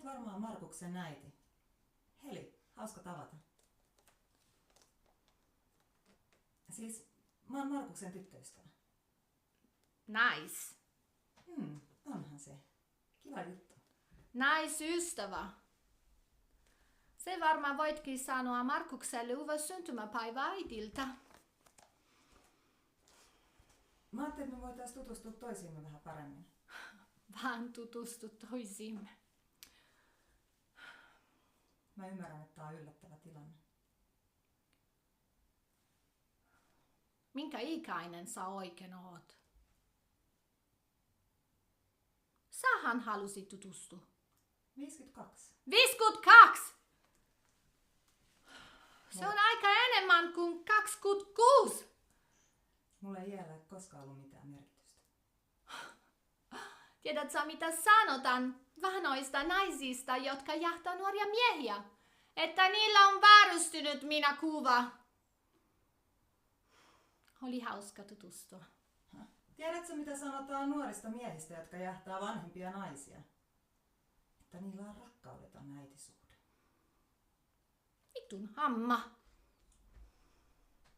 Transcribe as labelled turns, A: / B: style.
A: oot varmaan Markuksen äiti. Heli, hauska tavata. Siis mä oon Markuksen tyttöystävä.
B: Nice.
A: Onhan se. Kiva juttu.
B: Naisystävä. Se varmaan voitkin sanoa Markukselle uva syntymäpäivä äidiltä.
A: Mä ajattelin, että me voitais tutustua toisiimme vähän paremmin.
B: Vaan tutustu toisiimme.
A: Mä ymmärrän, että tää on yllättävä tilanne.
B: Minkä ikäinen sä oikein oot? Sähän halusit tutustua.
A: 52.
B: 52! Se on aika enemmän kuin 26.
A: Mulla ei iällä koskaan ollut mitään merkitystä.
B: Tiedätkö mitä sanotaan vanhoista naisista, jotka jahtaa nuoria miehiä? Että niillä on vääristynyt minäkuva. Oli hauska tutustua.
A: Tiedätkö mitä sanotaan nuorista miehistä, jotka jahtaa vanhempia naisia? Että niillä on rakkaudeton äitisuhde.
B: Vitun hamma.